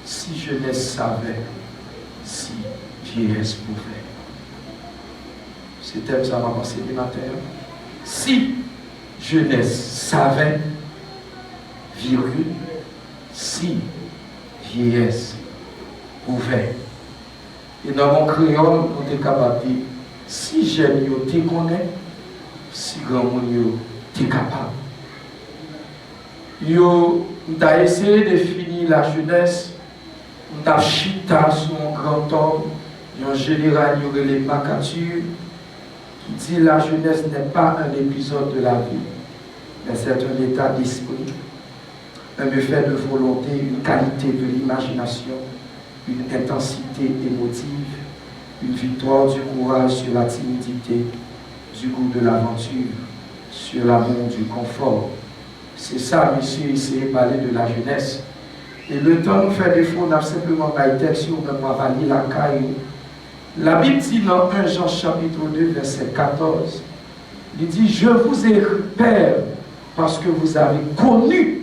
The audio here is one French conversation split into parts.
Si jeunesse savait, si vieillesse pouvait. Ce thème, ça va passer du matin. Si jeunesse savait, virgule, si vieillesse pouvait. Et dans mon créole, nous sommes capables de dire, si jeune yo te connaît, si grand monde yo te capable. Yo, nous avons essayé de finir la jeunesse, nous avons chita sur un grand homme, un général les Macatures, qui dit la jeunesse n'est pas un épisode de la vie, mais c'est un état d'esprit, un effet de volonté, une qualité de l'imagination, une intensité émotive, une victoire du courage sur la timidité, du goût de l'aventure, sur l'amour du confort. C'est ça, monsieur, essayé de parler de la jeunesse. Et le temps nous fait défaut, on a simplement un texte sur même avali la caille. La Bible dit dans 1 Jean chapitre 2, verset 14, il dit, je vous ai père parce que vous avez connu.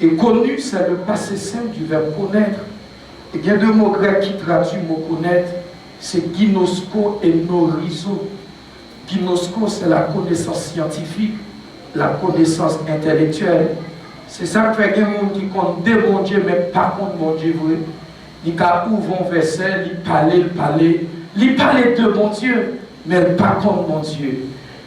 Et connu, c'est le passé simple du verbe connaître. Et il y a deux mots grecs qui traduisent le mot connaître, c'est ginosko et norizo. Ginosko, c'est la connaissance scientifique, la connaissance intellectuelle. C'est ça que fait qu'il y a des gens qui comptent de bon Dieu, mais pas contre mon Dieu vrai. Ils ouvrent un verset, ils parlent de bon Dieu, mais pas contre mon Dieu.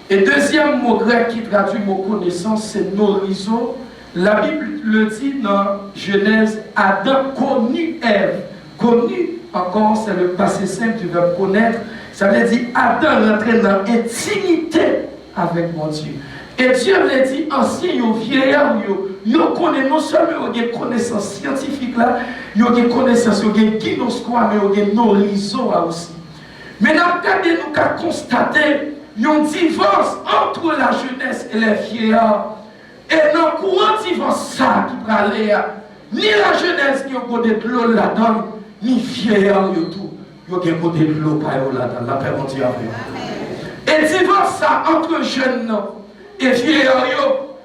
Et deuxième mot grec qui traduit mot connaissance, c'est norizo. La Bible le dit dans Genèse, Adam connut Ève. Connu, encore, c'est le passé simple du verbe connaître. Ça veut dire Adam rentrait dans l'intimité avec mon Dieu. Et Dieu l'a dit, ancien, yo vieillard, yo connaît non seulement des connaissances scientifiques là, yo des connaissances, yo des guinosquois, mais yo des norizo aussi. Mais nous avons constaté un divorce entre la jeunesse et les vieillards. Et dans le courant divorce ça qui va aller, ni la jeunesse qui a côté de l'eau là-dedans, ni vieillard tout, il y a côté de l'eau là-dedans, la paix mondiale avec. Et divorce ça entre jeunes et vieillards,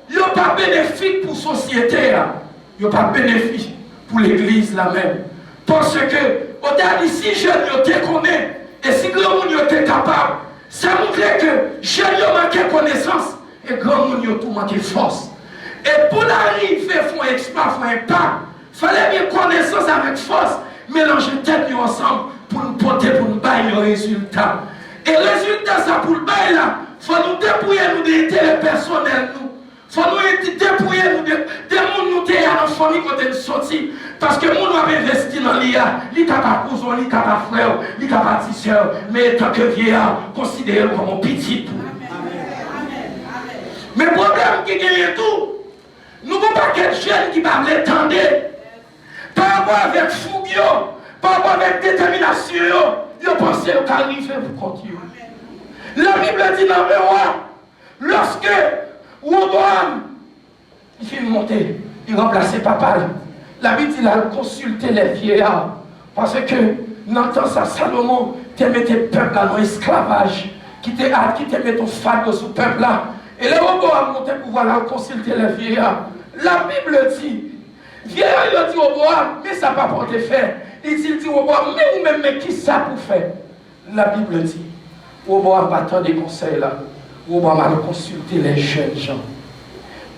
il n'y a pas bénéfique pour la société, il n'y a pas bénéfique pour l'église là même. Parce que, au-delà si jeunes te connaissent, et si grand monde est capable, ça montre que jeunes manquent connaissance, et grand monde tout manque force. Et pour l'arriver, il faut un exploit, il faut un pas. Il fallait bien connaissance avec force, mélanger tête ensemble pour nous porter, pour nous bailler le résultat. Et le résultat, ça pour le bailler là, il faut nous dépouiller nous des intérêts personnels. Il faut nous dépouiller nous des gens nous dans la famille quand nous sortis. Parce que nous avons investi dans l'IA, l'IA pas cousin, l'IA pas frère, l'IA pas petit soeur, mais tant que vieillard, considérez-le comme un petit pour. Mais le problème qui gagne tout, nous n'avons pas quelques jeunes qui parlent l'étendre. Par rapport avec fougue, par rapport avec détermination, ils pensent qu'ils arrivent pour continuer. La Bible dit dans le roi, lorsque Roboam, il fait monter, il remplaçait papa. La Bible dit qu'il a consulté les vieillards. Parce que dans le temps, Salomon te mettait le peuple dans l'esclavage, qui te mettait ton fardeau sur le peuple là. Et le Roboam montait pour voir consulter les vieillards. La Bible dit, vieillard il dit au Roboam, mais ça n'a pas porté fait. Il dit au Roboam, mais ou même, mais qui ça pour faire? La Bible dit, Roboam va attendre des conseils là. Roboam a consulté les jeunes gens.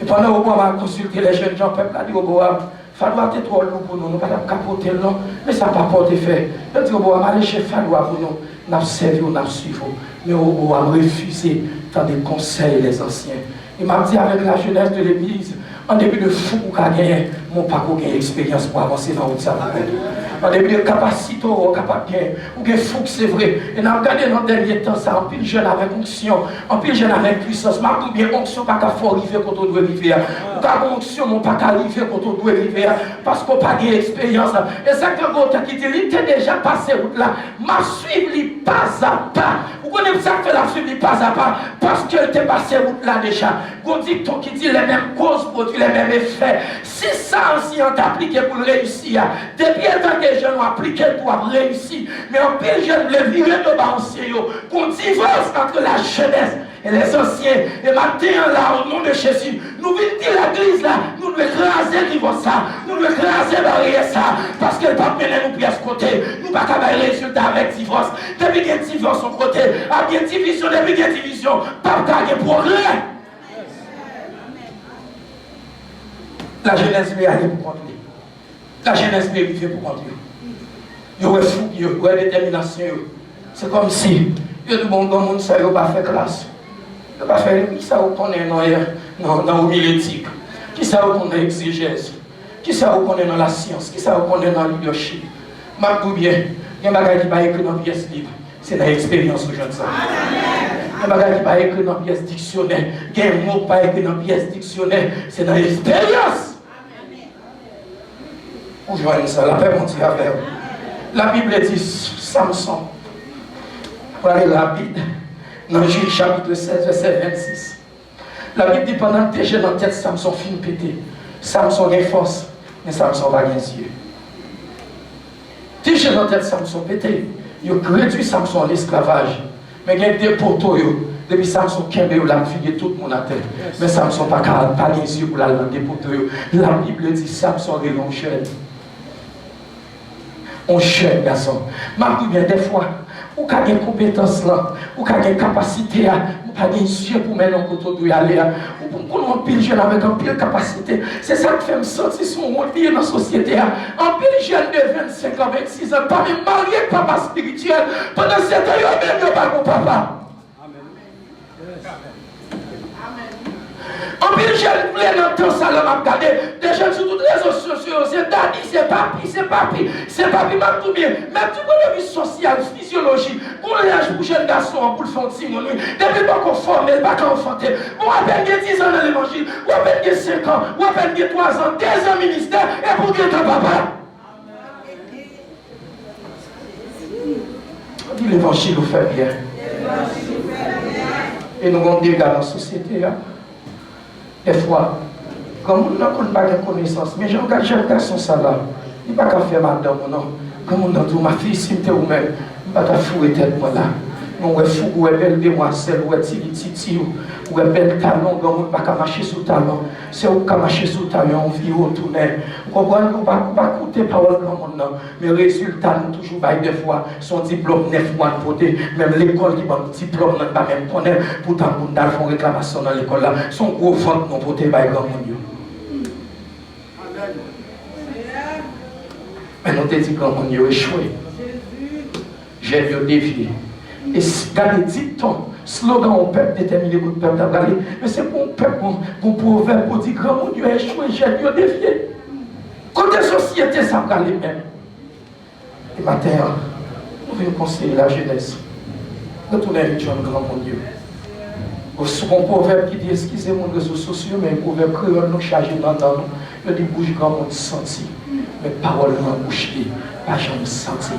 Et pendant que Roboam a consulté les jeunes gens, le peuple a dit Roboam, Faloua t'es trop lourd pour nous, nous ne pouvons pas capoter non, mais ça n'a pas porté fait. Il dit Roboam, allez chez Faloua pour nous, nous avons servi, nous avons suivi. Mais Roboam a refusé dans des conseils les anciens. Il m'a dit avec la jeunesse de l'église, en début de fou pour gagner, mon parcours a expérience pour avancer dans le savon. En début de capacité, ou capable ou bien fou c'est vrai. Et nous avons regardé dans le dernier temps, ça, en pile jeune avec onction, en pile jeune avec puissance. Ma tout bien onction, pas qu'à faut arriver quand on doit arriver. Ou qu'à onction, mon pas qu'à arriver quand on doit arriver. Parce qu'on n'a pas d'expérience. Et ça que l'autre qui dit, il était déjà passé route là. Ma suivre pas à pas. Vous connaissez ça que la suivre pas à pas. Parce qu'elle était passé route là déjà. On dit qui dit les mêmes causes produisent les mêmes effets. Si ça aussi on appliqué pour réussir, depuis le temps que les jeunes ont appliqué pour réussir, mais en pile jeune le virer de bas ancien, qu'on divorce entre la jeunesse et les anciens, et matin là, au nom de Jésus, nous venons dire l'église là, nous devons écraser le divorce ça, nous devons écraser barrière ça, parce que le pape mener nous pièce côté, nous ne pouvons pas avoir les résultats avec divorce. Depuis qu'il y a divorce son côté, à bien division, depuis qu'il y a division, pas de progrès. La jeunesse veut aller pour conduire. La jeunesse veut vivre pour conduire. Il y a fou, il y a détermination. C'est comme si il y a du bon monde, ça n'a pas fait classe. Il n'a pas fait qui ça qu'on est dans le milieu éthique, qui ça qu'on est exégèse, qui ça qu'on est dans la science, qui ça qu'on est dans le leadership. Je dis bien, il y a des gens qui ne sont pas écrits dans la pièce libre, c'est dans l'expérience que je dis ça. Il y a des gens qui ne sont pas écrits dans la pièce dictionnaire, il y a des mots qui ne sont pas écrits dans la pièce dictionnaire, c'est dans l'expérience. Vous voyez ça, la paix monte avec vous. La Bible dit Samson. Pour aller rapide, dans Juge chapitre 16, verset 26. La Bible dit pendant que tu es dans la tête, Samson finit pété. Samson a force, mais Samson va gagner yeux. Tu es dans la tête, Samson pété. Il a réduit Samson à l'esclavage. Mais il y a des poteaux. Depuis Samson qui a figé tout le monde à terre. Mais Samson n'a pas les yeux pour la langue des poteaux. La Bible dit Samson est un jeune. Un jeune garçon. Je bien des fois, ou avez des compétences là, ou avez des capacités, ou pas des yeux pour mettre un côté de aller, ou pour un pile jeune avec un pile capacité. C'est ça qui fait me sentir son monde dans la société. Un pile jeune de 25 ans, 26 ans, pas même marié, papa spirituel. Pendant 7 ans, il n'y a même pas mon papa. En plus, je voulais dans le salon à regarder des jeunes sur toutes les réseaux sociaux. C'est daddy, c'est papi, c'est papi, c'est papi, même tout bien. Même tout le vie sociale, physiologie, pour l'âge pour jeunes garçons, pour le fond de Simon, depuis pas qu'on forme, pas qu'on enfanté. Ou à peine 10 ans dans l'évangile, ou à peine 5 ans, ou à peine 3 ans, 2 ans ministère, et pour dire ton papa. On dit l'évangile nous fait bien. Et nous avons des gars dans la société. Des fois, comme on n'a pas de connaissance, mais j'ai un garçon ça là, il ne va pas faire madame, non. Comme on a dit, ma fille, si tu es vous-même, il ne va pas fouer tête moi là. On est fou, on est belle demoiselle, on est titi, on est belle talon, on ne va pas marcher sous talon. C'est où qu'on marcher sous talon, on vit au tournée. On ne va pas écouter parole comme on. Mais le résultat, nous toujours des fois, son diplôme 9 mois de côté, même l'école qui va un diplôme, on ne va pas même connaître, pourtant on a fait réclamation dans l'école là, son gros vente non côté par grand monde. Mais nous te dit grand monde échoué. J'ai vu défier. Et regardez, dit-on, slogan au peuple déterminé pour le peuple d'avoir. Mais c'est pour le peuple, pour proverbe, pour dire grand monde a échoué, j'ai vu défier. Côté société, ça va aller même. Et maintenant, nous venons conseiller la jeunesse. Retournez avec John grand mon Dieu. Mon proverbe qui dit, excusez-moi les réseaux sociaux, mais le proverbe créole nous charge dans nous. Il dit, bouge grand monde senti. Mais parole dans bouche, pas jamais senti.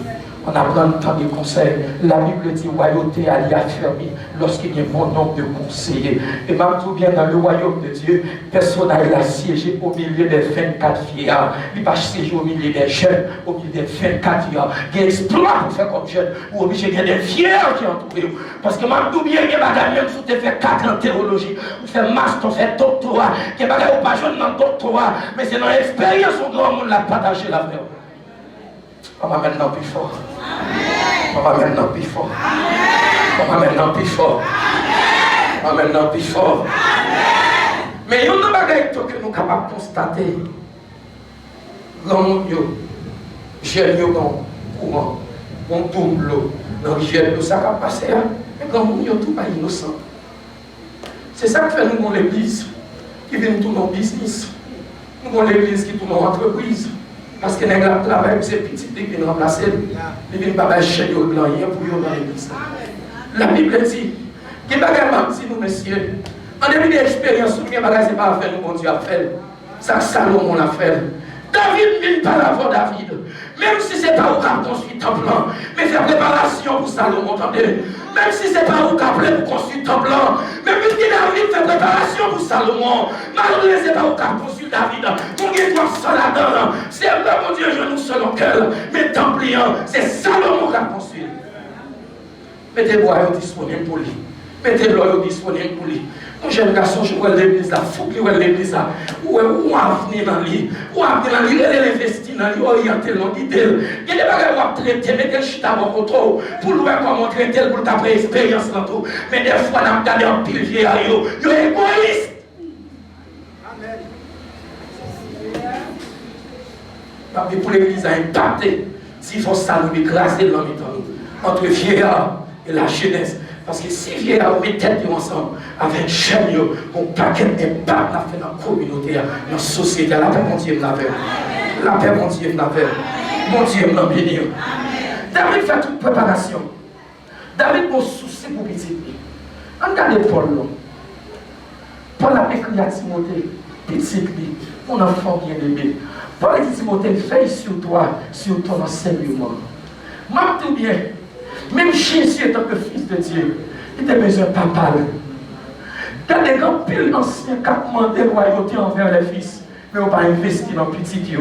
On apprend le temps des conseils. La Bible dit royauté à l'y affermir lorsqu'il y a un bon nombre de conseillers. Et même tout bien dans le royaume de Dieu, personne n'a siégé au milieu des 24 vieillards. Il va siéger au milieu des jeunes, au milieu des 24 vieillards. Il y a un exploit pour faire comme jeune, ou obligé de des vieux qui entourent. Parce que même tout bien, il y a même si tu fais 4 ans de théologie, ou fait master, tu fais doctorat, il y a pas jeune dans le doctorat, mais c'est dans l'expérience où grand monde l'a partagé la vraie. On va maintenant plus fort. On va maintenant plus fort. On va maintenant plus fort. On va maintenant plus fort. Mais il y a une bagaille que nous sommes capables de constater. Grand monde, j'ai eu un courant, un double, dans le ça va passer. Mais grand monde, tout pas innocent. C'est ça que fait nous, l'église, qui vient tout nos business. Nous, l'église qui tourne nos entreprises. Parce que les gens travaillent, c'est petit, ils viennent remplacer, ils viennent pas chez eux, pour eux dans l'église. La Bible dit, qu'il n'y a pas de nous, messieurs, en début d'expérience, il n'y a pas de pas à faire, nous, bon Dieu a fait. Ça, Salomon l'a fait. David vient par avant David. Même si ce n'est pas où qu'on construit le temple, mais faire préparation pour Salomon, entendez. Même si ce n'est pas où qu'on pour construire le temple, même si David fait préparation pour Salomon, malgré ce n'est pas où qu'on construit David, mon Dieu doit se là-dedans. C'est vrai, mon Dieu, je nous seul en cœur, mais temple, c'est Salomon qui a construit. Mettez-moi disponible pour lui. Mettez-le disponible pour lui. Mon jeune garçon, je vois l'église là, faut qu'il voit l'église là. Où a venir dans lui, où a venir dans lui, il est investi dans lui, orienté, guidé. Il y a des bagages à traiter, mettez le chita à contrôle, pour lui comment traiter, pour taper expérience dans tout. Mais des fois, on a regardé un pile vieillard, il est égoïste. Amen. Pour l'église à impacter, s'il faut ça nous écraser dans nous, entre vieillard et la jeunesse. Parce que si vieillard met tête ensemble avec jeune, on paquet d'impact dans la communauté, dans la société, la paix, mon Dieu, la paix. La paix, mon Dieu, la paix. Mon Dieu, la bénir. David fait toute préparation. David a un souci pour petit. Regardez Paul. Paul a écrit à Timothée, petit, mon enfant bien-aimé. Paul dit Timothée, veille sur toi, sur ton enseignement. Marque tout bien. Même Jésus, en tant que fils de Dieu, il a besoin de papa. Il y a des grands piles anciens qui ont demandé la royauté envers les fils, mais ils n'ont pas investi dans les petits.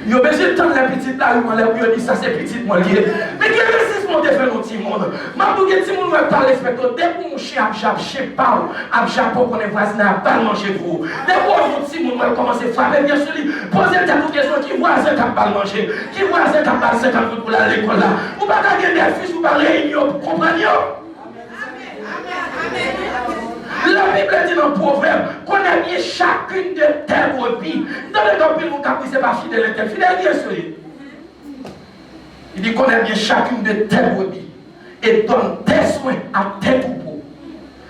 Ils ont besoin de temps la petite là, ils ont dit ça c'est petit, moi lié. Mais quel investissement de faire dans le petit monde? Maintenant, il y a des gens qui ne parlent pas. Dès que mon chien a jappé, a jappé, qu'on est voisin, a pas manger vous. Dès que mon petit monde commence à frapper, bien sûr, posez une question qui voisin qui a pas manger, qui voisin qui a pas 50 pour aller à l'école là. Vous ne pouvez pas gagner des fils, vous ne pouvez pas réunir, vous comprenez? La Bible dit dans le proverbe qu'on a mis chacune de tes brebis. Dans le camping, mon caprice, c'est pas fidèle, fidèle, bien sûr. Il dit qu'on a mis chacune de tes brebis et donne tes soins à tes troupeaux.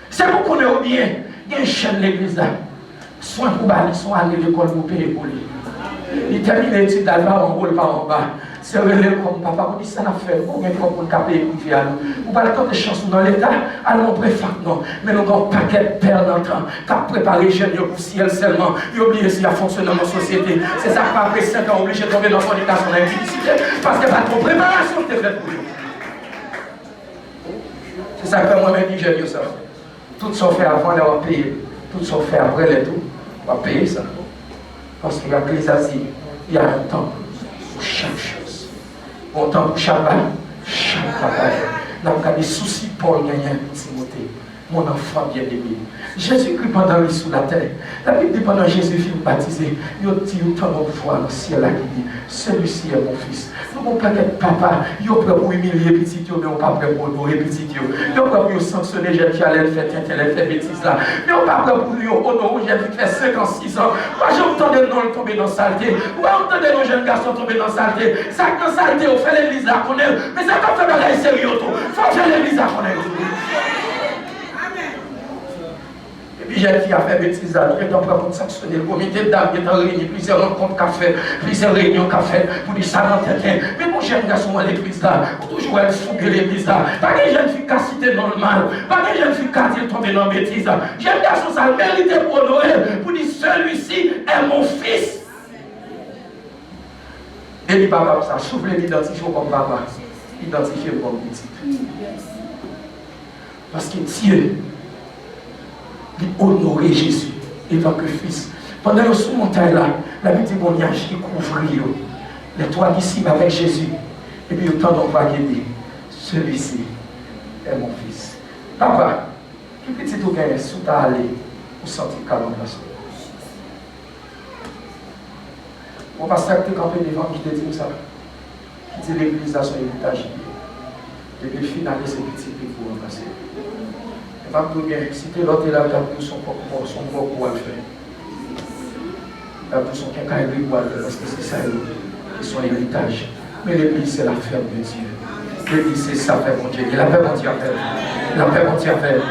C'est pour qu'on ait bien, il y a une chaîne l'église là. Soins pour aller, soins à l'école pour payer pour lui. Il termine l'étude d'Alba en haut, pas en bas. C'est relève comme papa, on dit ça n'a fait, on vient pour le payer pour vivre. Vous parlez comme des chansons dans l'État, allons préfère non. Mais nous avons un paquet de pères dans le temps, qui a préparé les jeunes pour ciel seulement, ils oublient si a fonctionné dans la société. C'est ça qu'après 5 ans, obligé de tomber dans la fornication dans l'impudicité, parce qu'il n'y a pas de préparation qui est faite pour eux. C'est ça que moi-même dis, j'aime ça. Tout ce qu'on fait avant, on va payer. Tout ce qu'on fait après, les tout, on va payer ça. Parce qu'il y a des asiles, il y a un temps pour chaque chose. Bon temps pour chaque bagaille. Nous avons des soucis pour gagner Timothée, mon enfant bien-aimé. Jésus-Christ pendant lui sous la terre. La Bible dit pendant Jésus fut baptisé, il a dit autant de fois dans le ciel qui dit, celui-ci est mon fils. Nous avons pas de papa, il est prêt pour humilier petit, mais on n'est pas prêt pour honorer petit. Il est prêt pour sanctionner jeune fille, elle fait bêtise là. Mais on n'est pas prêt pour lui honorer jeune fille qui fait 5 ans, 6 ans. Moi j'entendais non tomber dans la saleté. Moi j'entendais nos jeunes garçons tomber dans la saleté. Ça dans la saleté, on fait l'église là qu'on est. Mais ça quand fait bagaille sérieux tout. Il faut faire l'église là qu'on est. Puis jeune fille a fait bêtise là, il est en train de sanctionner le comité de dames, il est en réunion, plusieurs rencontres qu'a fait, plusieurs réunions qu'a fait, pour dire ça dans quelqu'un. Mais mon jeune garçon à l'église là, toujours elle fougue l'église là. Pas que jeune fille qui a cité dans le mal, pas que jeune fille qui a dit tomber dans la bêtise là. Jeune garçon ça mérite pour honorer, pour dire celui-ci est mon fils. Et dit papa comme ça, souffle l'identifier comme papa, identifier comme petit. Parce que Dieu, honorer Jésus en tant que fils. Pendant le sous-montagne là, la Bible dit bon, il y a couvrir les trois disciples avec Jésus. Et puis autant d'on va guérir. Celui-ci est mon fils. Papa, qui petit ou gagne sous ta allée pour sentir calme dans son. Mon pasteur qui est campé devant qui te dit ça. Qui dit l'église à son héritage. Et puis finalement c'est petit pour remplacer. Si tu es l'autre là, tu as tout son corps pour le faire. Tu as tout son quincaillerie pour le faire, parce que c'est ça, et son héritage. Mais l'église, c'est la ferme de Dieu. L'église, c'est ça, fait mon Dieu. Et la paix, mon Dieu, a fait. La paix, mon Dieu, a fait.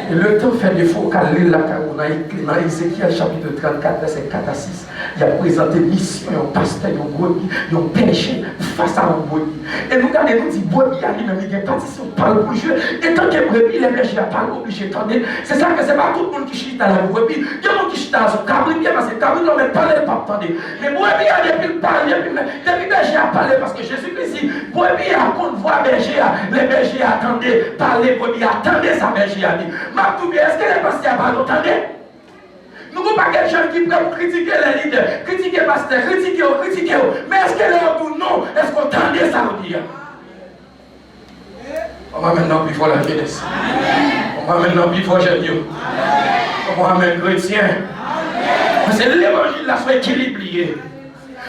Et le temps fait défaut qu'à l'île dans Ézéchiel chapitre 34, verset 4 à 6, il a présenté mission, un pasteur, un brebis, un péché face à un brebis. Et nous regardons, nous dit, brebis à lui-même, il y a partition, parle pour jouer. Et tant que brebis, les bergers n'ont pas obligé d'entendre. C'est ça que c'est pas tout le monde qui chute dans la brebis. Il y a des gens qui chutent dans son cabri, bien parce que le cabri, non, mais parler, pas entendre. Mais brebis a depuis parler, depuis berger a parlé, parce que Jésus-Christ dit, brebis a contre voix berger, les bergers attendaient, parler, brebis attendaient sa berger a dit. Est-ce que les pasteurs pas entendez? Nous n'avons pas quelqu'un qui peut critiquer les leaders, critiquer les pasteurs, critiquer, mais est-ce que les autres non? Est-ce qu'on entendait ça vous dire? On va maintenant plus voir la jeunesse. On On va maintenant vivre projet. On va mettre chrétien. Parce que l'évangile là soit équilibré.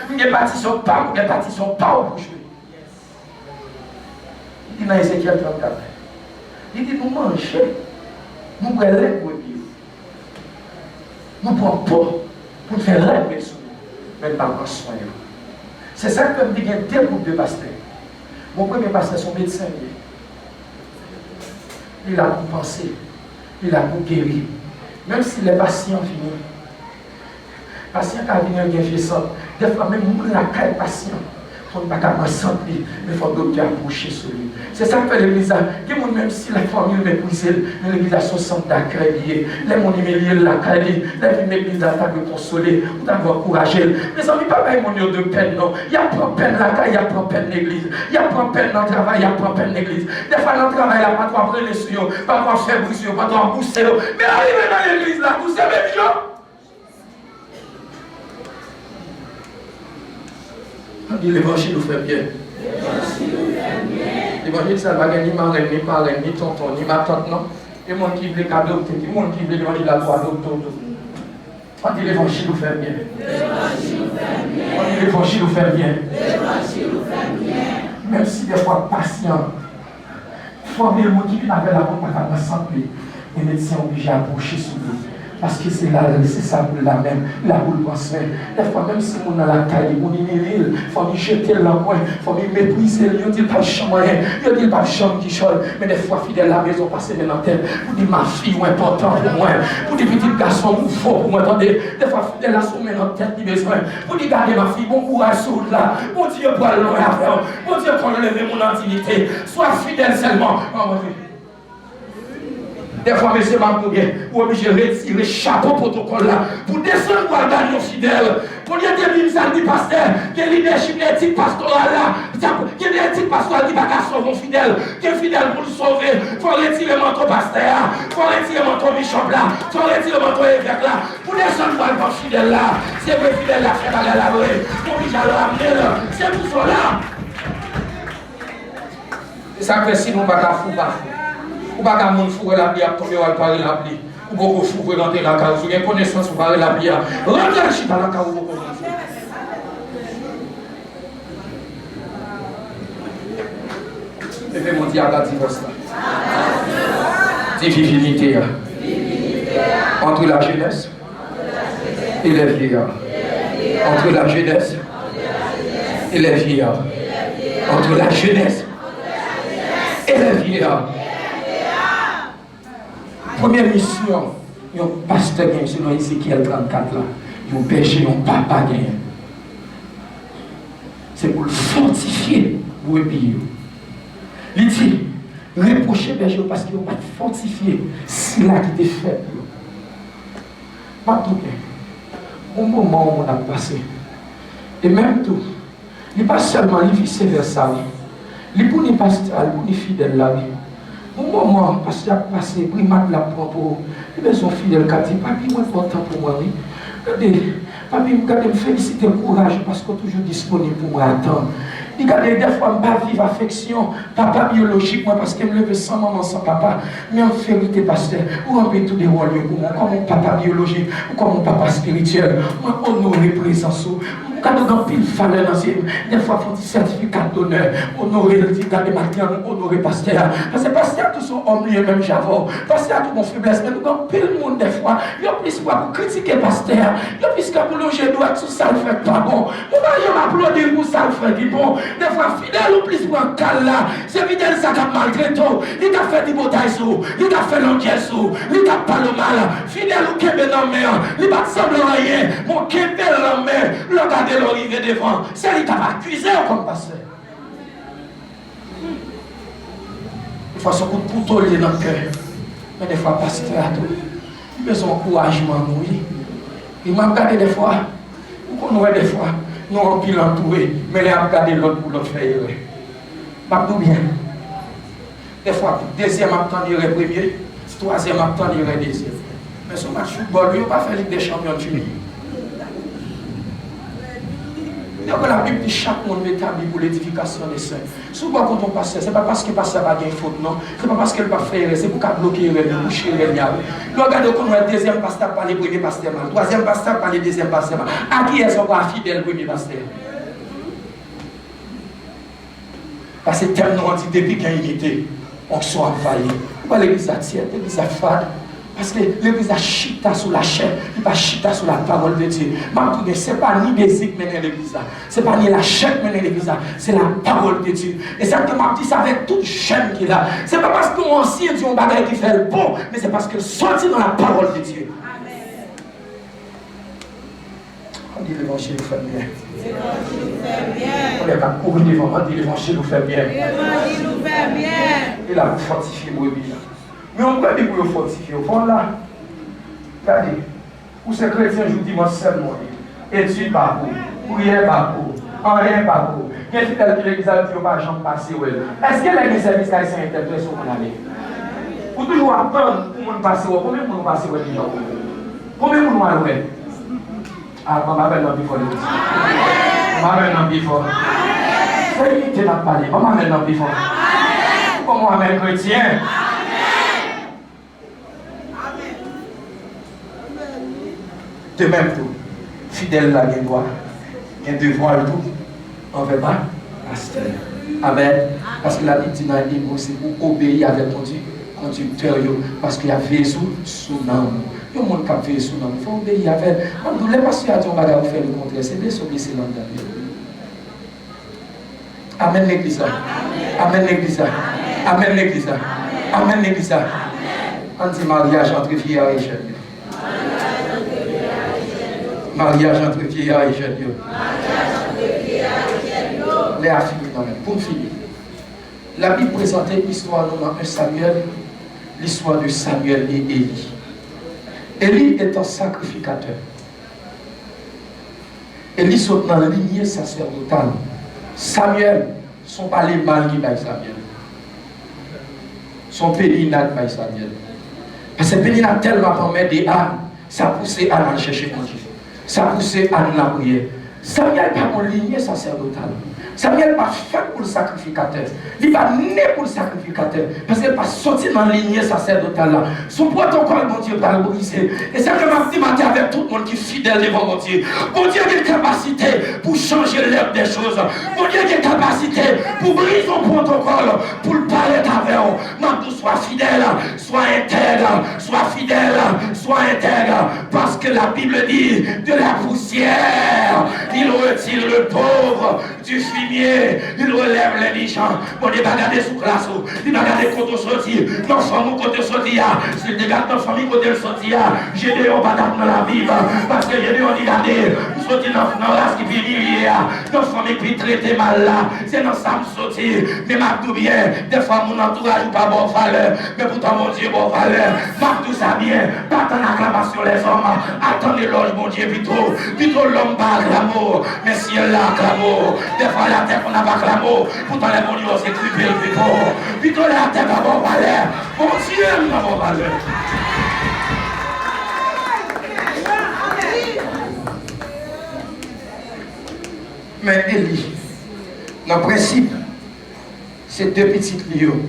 Il y a parti sur pas, il y a parti sur pas au bouche. Il dit dans Ézéchiel 34. Il dit nous manger, nous prenons les brebis. Nous prenons pas pour faire rêver sur nous, mais pas prendre soin. C'est ça que je dis, il y a deux groupes de pasteurs. Mon premier pasteur, son médecin, il a pour penser, il a pour guérir. Même si les patients finissent, les patients qui viennent bien fait ça, des fois même la caille patient, il ne faut pas me sentir, mais il faut que le docteur approche sur lui. C'est ça que fait l'église. Même si la famille méprise, mais l'église a son centre d'accueil. Les gens qui la caille, l'église a de consoler, ou d'avoir encouragé. Mes amis, pas mon de peine, non. Il y a pas peine la caille, il y a pas peine l'église. Il y a pas peine dans le travail, il y a pas peine l'église. Des fois, dans le travail, il n'y a pas trop prendre sur eux, pas trop faire bruit, pas trop pousser. Mais arriver dans l'église, là, tous ces mêmes gens. On dit l'évangile nous fait bien. L'évangile, ça ne va pas ni marraine, ni parraine, ni tonton, ni ma tante, non. Et mon qui veut adopter, et mon qui veut l'évangile à toi adopter. On dit l'évangile nous fait bien. On dit l'évangile nous fait bien. Même si des fois patient, former le mot qui vient avec la pompe à la santé, les médecins obligés à approcher sur lui. Parce que c'est ça pour la même, la boule transfert. Des fois, même si on a la taille, on est il faut lui jeter la main, il faut lui mépriser, il dit pas de chambre, il dit pas de chambre qui chole. Mais des fois, fidèle à la maison, passer dans la tête, pour dire ma fille, ou important pour moi, pour dire petit garçon, ou fort pour moi, attendez. Des fois, fidèle à son dans la tête, il besoin, pour dire garder ma fille, bon courage sur là, bon Dieu, pour aller loin à faire, bon Dieu, pour lever mon intimité, sois fidèle seulement. Des fois, M. Mabougué, ou obligé de retirer le chapeau protocole là, pour descendre pour gagner nos fidèles. Pour dire des ministres du pasteur, que leadership éthique pastorale là, que l'éthique pastorale qui va sauver nos fidèles, que fidèles pour nous sauver, il faut retirer le manteau pasteur, il faut retirer le manteau bishop là, il faut retirer le manteau évêque là, pour descendre pour le fidèle là, c'est vrai fidèle là, c'est pas la vraie, pour obligé à le ramener là, c'est pour cela. C'est ça que si nous ne pas fou, pas fou. Ou pas qu'à mon fourrer la pluie, à tomber à parler la pluie. Ou beaucoup fourrer dans la case. Ou bien connaissance, ou parler la pluie. Rentrez le chita dans la case ou beaucoup. Levez mon diable à divorce là. Divinité entre la jeunesse et les vieillards. Entre la jeunesse et les vieillards. Entre la jeunesse et les vieillards. Première mission, il y a un pasteur qui est dans Ézéchiel 34 là. Il y a un berger, un papa qui est. C'est pour le fortifier pour le pays. Il dit, reprocher le berger parce qu'il n'a pas fortifié. C'est là qui était fait. Pas tout bien. Au moment où on a passé. Et même tout. Il n'est pas seulement, il vice versa. Il est pour les pasteurs, pour les fidèles là. Au moment, parce qu'il a passé, primat la propre, il est son fidèle qui a dit, papi, moi, important pour moi, oui. Regardez, papi, regardez, me féliciter, courage, parce qu'on est toujours disponible pour moi attendre. Regardez, des fois, je ne pas vivre affection, papa biologique, moi, parce que je me lève sans maman, sans papa. Mais en vérité, pasteur, vous remplir tous les rôles pour moi, comme mon papa biologique, ou comme mon papa spirituel. Moi, honorer présence. Quand on a pile fallait dans des fois, il faut des certificats d'honneur, honorer le titre de matin, honorer pasteur. Parce que pasteur, tous sont hommes, lui-même, j'avoue. Pasteur, tout mon faiblesse, mais nous avons pile le monde des fois. Il y a plus pour critiquer pasteur. Il y a plus pour loger droit, tout ça le fait pas bon. Moi, je m'applaudis pour ça le fait du bon. Des fois, fidèle ou plus pour un cal là. C'est fidèle, ça a malgré tout. Il a fait du bataille sous, il a fait l'enquête sous, il a pas le mal. Fidèle ou kébé dans la main, il va sembler rien. Mon kébé dans la main, le gars de l'arrivée devant, c'est lui qui t'a accusé comme pasteur. Des fois, son coup de couteau il est dans le cœur. Mais des fois, pasteur a tout. Il a besoin d'encouragement, oui. Il m'a regardé des fois, on aurait des fois, nous avons pu l'entourer, mais il a regardé l'autre pour l'autre faire. Pas tout bien. Des fois, deuxième attendre, il y aurait premier, troisième attendre, il y aurait deuxième. Mais son match football, lui, il n'a pas fait Ligue des Champions de Chine. Donc la Bible dit chaque monde est établi pour l'édification des saints. Souvent quand on passe, ce n'est pas parce que le pasteur n'a pas de faute, non. Ce n'est pas parce qu'il n'a pas fait, c'est pour qu'il bloquer le boucher le diable. Nous regardons comment le deuxième pasteur parle, le premier pasteur mal. Le troisième pasteur parle, le deuxième pasteur mal. À qui est-ce qu'on va fidèle le premier pasteur? Parce que tellement dit depuis qu'il était, on soit envahi. Pourquoi l'église a tiède, l'église a fade? Parce que l'église a chita sur la chair, il va chita sur la parole de Dieu. Mais ce n'est pas ni des qui mènent l'église, ce n'est pas ni la chair qui mène l'église, c'est la parole de Dieu. Et ça que m'a dit ça avec toute chaîne qu'il a. Ce n'est pas parce que mon ancien dit un bagage qui fait le bon, mais c'est parce qu'il sortit dans la parole de Dieu. On dit l'évangile nous fait bien. On n'est pas courir devant, on dit l'évangile nous fait bien. L'évangile nous fait bien. Il a fortifié le brebis. Mais on peut dire pour le fortifier. Au fond là, regardez, pour ces chrétiens, je vous dis moi seulement, étude par vous, prière par vous, en rien par vous. Quel fidèle qui l'église a dit, on va jamais passer. Est-ce que l'église a dit qu'elle s'est interprétée sur mon année? Pour toujours attendre pour nous passer, combien de nous passer déjà? Combien de nous allons? Ah, maman, elle n'a pas fort. Maman, elle n'a pas fort. C'est qui t'a parlé? Maman, elle n'a pas fort. Comment on est chrétien? De même tout, fidèle la droit, il y a devoir tout, on ne veut pas pasteur. Amen. Parce que la Bible dit dans l'Hébreu, c'est pour obéir avec conducteur, parce qu'il y a Jésus sous nom. Il y a un monde qui a fait sous nom. Il faut obéir avec. Quand vous les pasteurs a dit on va faire le contraire, c'est bien s'obliger l'homme. Amen l'église. Amen l'église. Amen l'église. Amen l'église. On dit mariage entre vieillard et jeune. Mariage entre vieillard et jeune. Les affiliés dans même. Pour finir, la Bible présentait l'histoire dans 1 Samuel, l'histoire de Samuel et Élie. Élie est un sacrificateur. Élie saute dans la lignée sacerdotale. Samuel, son palais mal qui by Samuel. Son pays n'a pas Samuel. Parce que le pays n'a tellement permis des âmes, ça poussait à aller chercher mon Dieu. Ça poussait à nous la prière. Samuel n'est pas mon lignée sacerdotale. Samuel n'est pas fait pour le sacrificateur. Il n'est pas né pour le sacrificateur. Parce qu'il n'est pas sorti dans la lignée sacerdotale. Son protocole, mon Dieu, va le briser. Et c'est que ma petite matin avec tout le monde qui est fidèle devant mon Dieu. Mon Dieu a une capacité pour changer l'heure des choses. Mon Dieu a une capacité pour briser son protocole, pour le parler avec vous. Maintenant, sois fidèle, sois intègre, sois fidèle, sois intègre. Parce que la Bible dit de la poussière, il retire le pauvre du fumier, il relève les méchants. Bon, il va regarder sous classe, il va regarder quand on sortit, dans famille quand on sortit, s'il regarde dans famille quand on sortit, j'ai des on va dans la Bible, parce que j'ai des on dit regardez, vous sortez dans la race qui finit, dans famille qui traite mal là, c'est dans ça me sortit, mais m'a tout bien, des fois mon entourage n'a pas bonne valeur, mais pourtant mon Dieu bonne valeur, m'a tout ça bien, pas tant d'acclamation les hommes, attendez l'éloge mon Dieu plutôt l'homme par l'amour, mais si elle a l'amour, des fois la terre qu'on n'a pas l'amour, pourtant les bons dieux s'écrivent plutôt la terre n'a pas valeur, mon Dieu n'a pas valeur. Mais Élie, dans le principe, c'est deux petites lions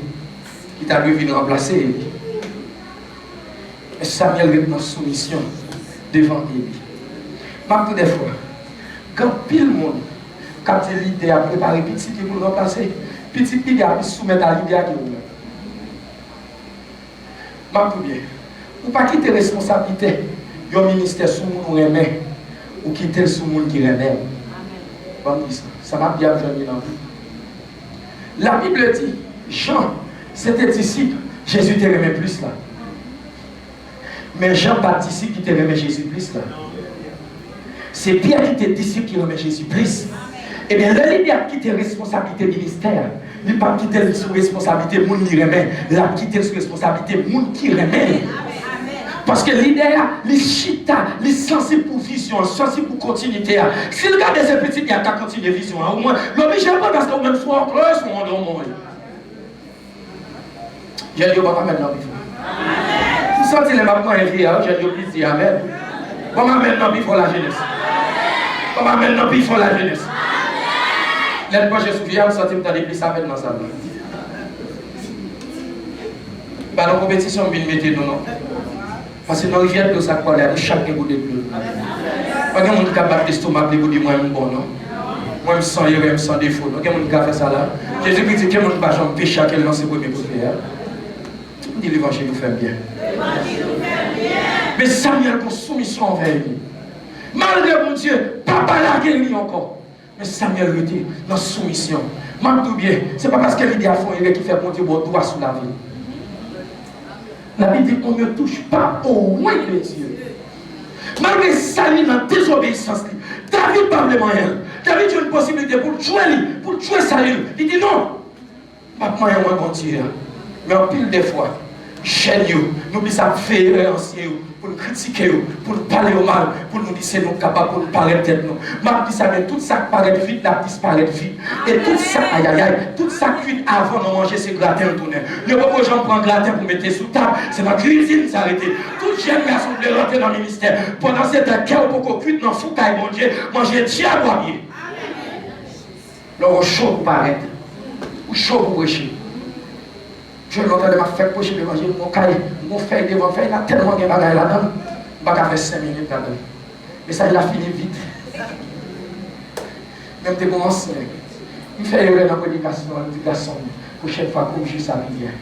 qui t'a dû remplacer Élie. Et Samuel est dans soumission devant Élie. Même des fois, quand pile le monde, quand l'idée a préparé petit qui vous remplacer, petit qui a soumettre à l'idée qui vous met. Même tout bien. Ou pas quitter responsabilité du ministère sous mon remet, ou quitter sous mon qui remet. Ça m'a bien venu dans la vie. La Bible dit, Jean, c'était disciple, Jésus te remet plus là. Mais Jean-Baptiste qui te remet Jésus plus là. C'est Pierre qui était disciple qui remet Jésus plus. Eh bien, le leader qui était responsabilité ministère, il n'a pas quitté sous responsabilité moun qui remet, il a quitté sous responsabilité moun qui remet. Parce que l'idée, les chita, les sensibles pour vision, sensibles pour continuité. Si le gars de ces petits, il y a qu'à continuer vision. Au moins, l'obligé pas parce qu'on même soit en close, on est au monde. J'ai dit, on va pas maintenant vivre. Vous sentez les mamans écrits, j'ai dit, on dit, amen. On va maintenant vivre la jeunesse. On va maintenant vivre la jeunesse. L'aide pas, je suis fiable, ça me donne plus ça dans ça. Bah, la compétition, on vient de mettre nous, non? Parce que dans la rivière de ça, quoi, chaque bout de bleu. Pas de monde capable d'estomac, de vous dire, moi, je suis bon, non? Moi, je me sens heureux, je me sens défaut. Donc, quelqu'un qui a fait ça là. Jésus-Christ dit, quelqu'un qui va jamais pécher à quel lance pour mes prières. On dit, l'évangile nous fait bien. Mais Samuel, pour soumission envers lui. Malgré mon Dieu, papa l'a guéri encore. Mais Samuel était dans soumission. M'en bien, c'est pas parce que l'idée a fait qui fait bon Dieu bon droit sous la vie. La Bible dit qu'on ne touche pas au moins les yeux. Malgré ça, il est dans la désobéissance. David parle de moyen. David a une possibilité pour tuer Saül. Il dit non. Pas moyen, moi, bon Dieu. Mais en pile des fois, chaîne, nous disons ça fait ancien, pour nous critiquer, pour nous parler au mal, pour nous dire c'est nous capables, pour nous parler de tête. Je dis ça, mais tout ça qui paraît vite, là, disparaît vite. Et tout ça, aïe aïe aïe, tout ça cuit avant de manger ces gratins tournés. Il n'y a pas que les gens prennent gratin pour mettre sous table, c'est dans la cuisine s'arrêter. Tout jeune garçon voulait rentrer dans le ministère. Pendant cette guerre, pour qu'on cuite dans le foucaille, mon Dieu, manger diable à pied. Alors, chaud pour paraître, ou chaud pour prêcher. Je l'entends de ma fête pour l'évangile, mon cahier, mon feuille devant feuille, il a tellement de bagages là-dedans, je ne vais pas faire 5 minutes là-dedans. Mais ça, il a fini vite. Même des bons enseignants. Il fait erreur dans la prédication, l'éducation, prochaine fois comme je sa rivière.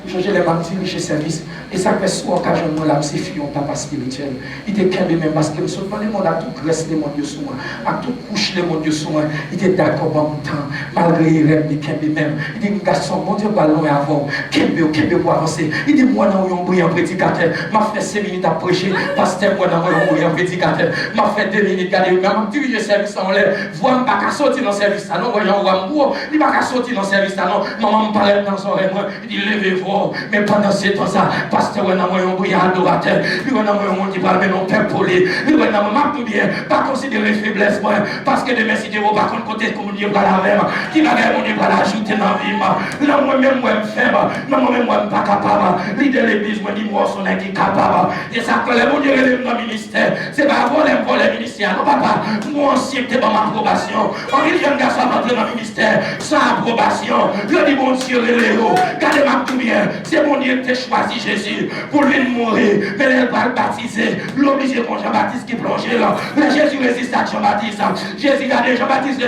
Il change les martyrs chez service. Et ça fait sous occasion de là, c'est fille, un papa spirituel. Il était calme même parce que nous sommes dans le monde à tout graisse les mondes sur moi, à tout couche les mondes sur moi. Il était d'accord bon temps, malgré les rêves, il était même. Il dit, garçon, mon Dieu, va loin avant. Quel pour avancer. Il dit, moi, dans un brillant prédicateur, m'a fait 5 minutes à prêcher, pasteur, moi, dans un brillant prédicateur, m'a fait 2 minutes, regardez, m'a dirigé le service en l'air, voir, m'a pas sortir dans le service, non, moi, j'en vois, il m'a pas sortir dans le service, non, maman me parlait dans son rêve, il dit, levez-vous. Mais pendant ce temps-là, pasteur, on a un brillant adorateur, on a un monde qui parle, mais non, père poli, on a un tout bien, pas considérer faiblesse, parce que demain, si Dieu va pas côté comme Dieu va la même, qui va mon Dieu va l'ajouter dans la vie, là, moi-même, moi, je suis faible, moi-même, moi, je ne suis pas capable, l'idée de l'église, moi, dis-moi, son est qui est capable, et ça, que mon Dieu est dans le ministère, c'est pas voler le ministère, non, papa, moi, ancien, tu es dans ma approbation, on dit, jeune garçon, rentrer dans le ministère, sans approbation, je dis, mon Dieu, regardez-moi tout bien. C'est mon Dieu qui a choisi Jésus pour lui mourir. Mais elle va le baptiser. L'obligé pour Jean-Baptiste qui plongeait là. Mais Jésus résiste à Jean-Baptiste. Jésus regarde Jean-Baptiste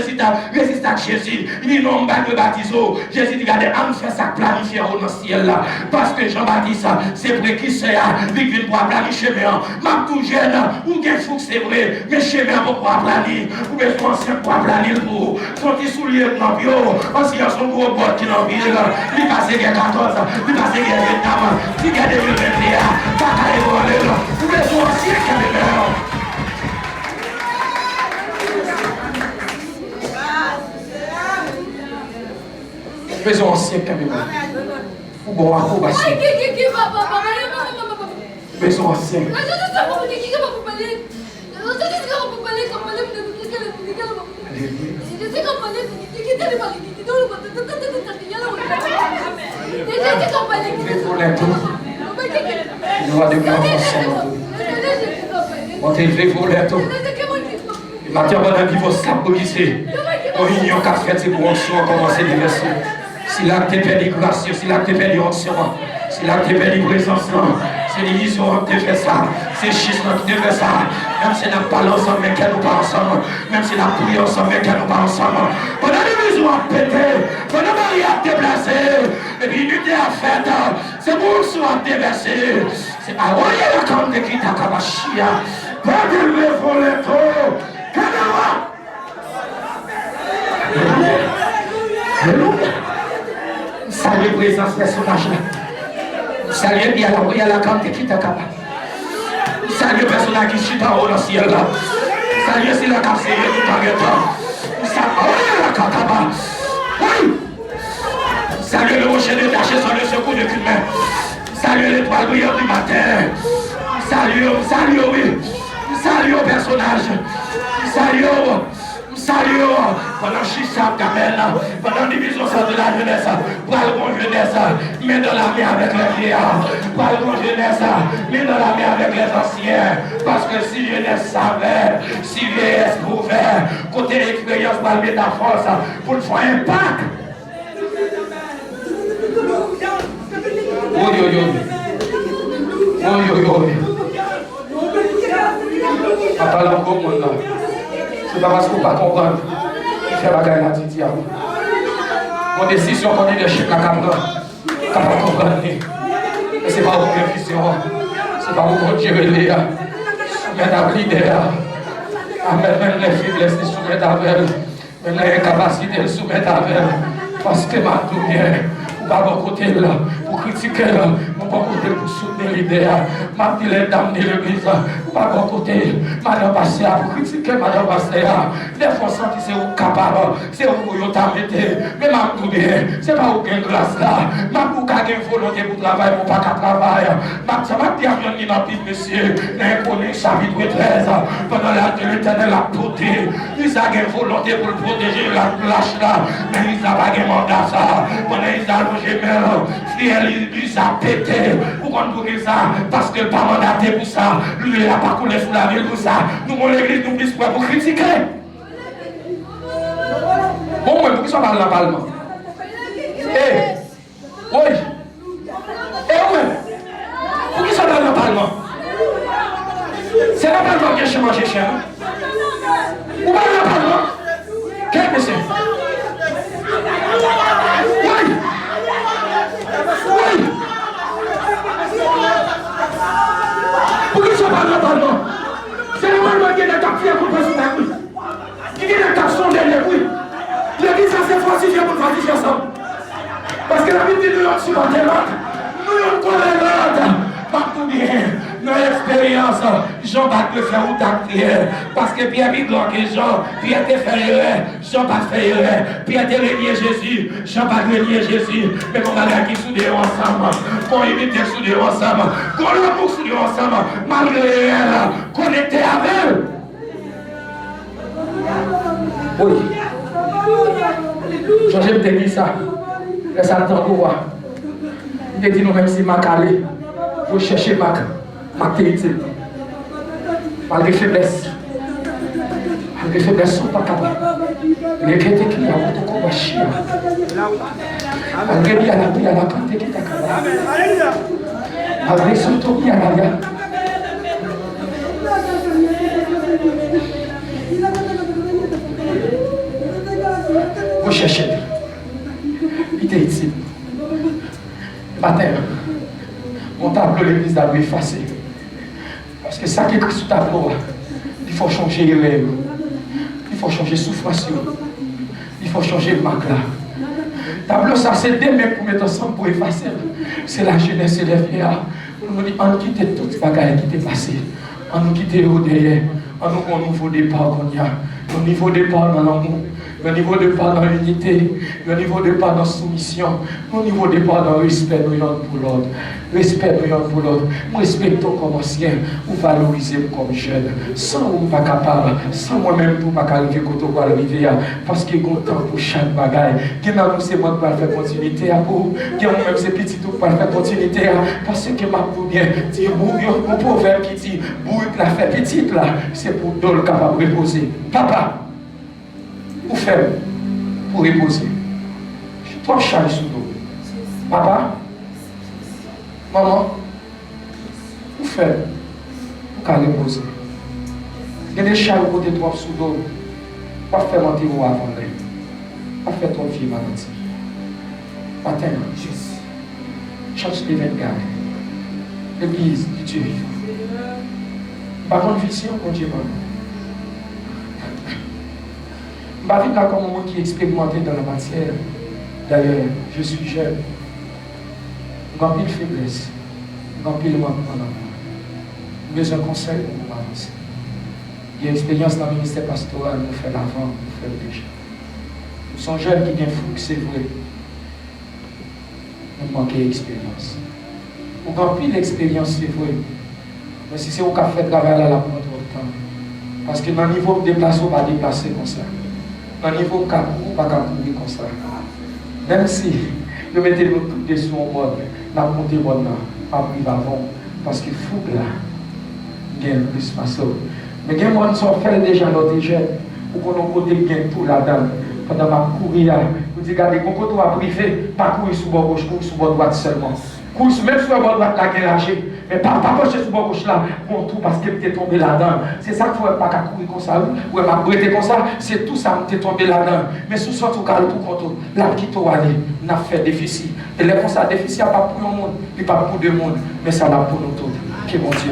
résiste à Jésus. Il dit non, on va le baptiser. Jésus dit regardez, on fait ça planifier dans le ciel là. Parce que Jean-Baptiste, c'est vrai qu'il sait, il vient pour planifier chemin. Ma tout jeune, ou bien fou que c'est vrai, mais chemin pour planifier. Ou bien son ancien pour planifier pour. Son petit soulier dans le bio. Ancien son gros bot qui dans le ville. Il passe 14. Il passe les Vietnam, il y a des vieux médias, pas qu'à les voler, ou les anciens qui avaient l'air. Les anciens qui avaient l'air. Ou bon, approbation. Les anciens. On t'est élevé pour l'air. La terre va dans vos sables glissés. On union qu'a fait, c'est pour onction, commencer des versions. Si là t'es perdu grâce, si là t'es perdu onction, si là t'es perdu présence, c'est l'émission qui fait ça, c'est schisme qui fait ça. Même si nous parlons ensemble, mais qu'elle nous parle ensemble. Même si nous prions ensemble, mais qu'elle nous parle ensemble. Pendant les maisons à péter, pendant le mari à déplacer, et puis l'unité à faire, c'est pour nous à déverser. C'est pas oui, la corde qui t'a kabachia. Pas de lever pour les taux. Kanawa. Alléluia. Salut présence personnage là. Salut bien la corde qui t'a kabachia. Salut personnage qui chute en haut dans le ciel là. Salut c'est la cassée tout en guettant. Salut la kataba. Oui. Salut le rocher détaché sur le secours de cumin. Salut l'étoile brillante du matin. Salut oui. Salut au personnage. Salut Salut, pendant Chissa Kamel, pendant division de la jeunesse, pour le jeunesse, mais dans la main avec les vieillards, pour le jeunesse, mais dans la main avec les anciens. Parce que si jeunesse savait, si vieillesse pouvait, côté expérience, pour le mettre la force, pour le faire un impact. Oui, oui, oui. Oui, oui, oui. On parle encore de monde là. C'est pas parce qu'on ne va pas comprendre. Il fait la gueule à Titi. Mon décision qu'on est de chef la caméra. On ne va pas comprendre. Mais ce n'est pas une vision. Ce n'est pas où Dieu est là. Soumettre à l'idée. Même les faiblesses, ils soumettent à elle. Même les incapacités, ils soumettent à elle. Parce que ma tout bien. Pas bon côté là, pour critiquer là, mon bon côté pour soutenir l'idée, ma dit les dames de l'église, pas bon côté, madame passée pour critiquer madame passée, des fois senti c'est où capable, c'est où vous t'as mis, mais ma tout bien, c'est pas où gain grâce là, ma pour gagner volonté pour travailler, pour pas qu'à travailler, ma ça m'a dit à venir dans le monsieur, dans le chapitre 13, pendant la de l'éternel a porté, ils a gagné volonté pour protéger la lâche là, mais ils a pas gagné mandat ça, pendant ils a il a pété. Pourquoi nous disons ça? Parce que le pas mandaté pour ça. Lui, il n'a pas coulé sous la ville pour ça. Nous, mon église, nous disons pour critiquer. Bon, moi, pour qui ça parle dans le Parlement? Eh, oui. Eh, oui. Pour qui ça parle dans le Parlement? C'est le Parlement qui est chez moi, chez chien. Vous parlez dans le Parlement? Quel monsieur? Oui. Oui. Pour qui ça parle dans le Parlement? C'est le Parlement qui est dans le pour le président. Qui est dans le sondé, oui. L'église, c'est facile pour le partir ensemble. Parce que la Bible dit nous sommes sur la terre. Nous sommes l'autre. Partout bien. Dans l'expérience, Jean va te faire ou ta prière. Parce que Pierre dit que Jean, Pierre te fait erreur, Jean pas fait erreur. Pierre te renié Jésus, Jean pas renié Jésus. Mais qu'on a qui soudé ensemble, qu'on évite soudé ensemble, qu'on a pour soudé ensemble, malgré elle, connecté avec elle. Oui. J'aime te dire ça. Et ça attend pour voir. Je te dis nous même si ma calé, vous cherchez ma qualité. Malgré faiblesse. Malgré faiblesse, ils ne sont pas capables. Les qualités qu'il y a, vous ne pouvez chier. Malgré il y a la qualité qui est capable. Malgré surtout il y a la vous cherchez. Il est ici. Matin, mon tableau de l'église doit effacer. Parce que ça qui est écrit sur le tableau, il faut changer les rêves. Il faut changer la souffrance. Il faut changer le marque là. Le tableau, ça c'est des mecs pour mettre ensemble pour effacer. C'est la jeunesse et les vieillards. On nous dit, on quitte toutes les bagailles qui étaient passées. On nous quitte au derrière. On nous un nouveau départ qu'on y a. Un nouveau départ dans l'amour. Un niveau de départ dans l'unité, un niveau de départ dans la soumission, un niveau de départ dans le respect nous pour l'autre. Respect nous pour l'autre. Nous respectons comme ancien, ou valoriser comme jeune. Sans ou pas capable, sans moi-même pour pas arriver quand on va arriver. Parce qu'il y a un temps pour chaque bagaille. Qui n'a pas c'est moi qui va faire continuité à vous. Qui a même ces petits tout pour faire continuité. Parce que ma pour bien dire, mon proverbe qui dit, bourre la fait petite là, c'est pour d'autres capable de reposer. Papa. Pour faire, pour reposer. Je suis trop chargé sous l'eau. Papa, maman, pour faire, pour reposer. Il y a des charges côté trop sous l'eau. Pas faire monter ou avant l'air. Pas faire trop vieux, madame. Matin, juste. Church de 24. L'église du Dieu vivant. Par contre, vision, mon Dieu, maman. Je ne suis pas comme moi qui est expérimenté dans la matière. D'ailleurs, je suis jeune. Je n'ai de faiblesse. Je n'ai de manque pendant moi. J'ai besoin de conseil pour m'avancer. Il y a une expérience dans le ministère pastoral, nous faisons l'avant, nous faisons déjà. Nous sommes jeunes qui ont fou, c'est vrai. Nous manquons d'expérience. Nous n'avons plus d'expérience, c'est vrai. Mais si c'est au café de travail, là, la prendre trop de temps. Parce que dans le niveau de déplacer, on va déplacer comme ça. Dans le niveau 4, on ne peut pas courir comme ça. Même si nous mettons nous toutes des sous en mode, nous avons monté bon là, pas plus avant, parce que fou là, il y a plus passé. Mais il y a des gens qui fait déjà notre jeune, pour qu'on ait côté gain tout là-dedans. Pendant ma courir, vous dites, regardez, quand on va privé, pas courir sous bord gauche, courir sous bord droite seulement. Courir même sur le bord droite, là, qui est lâché. Mais pas pencher sur bord gauche là, pour tout, parce que tu es tombé là-dedans. C'est ça qu'il faut pas courir comme ça, ou m'a brûlé comme ça, c'est tout ça, tu es tombé là-dedans. Mais sous ce tout cas, tout contre, là, qui t'a allé, n'a fait déficit. Et les comme ça, déficit, pas pour le monde, et pas pour deux mondes, mais ça là pour nous tous. Que mon Dieu,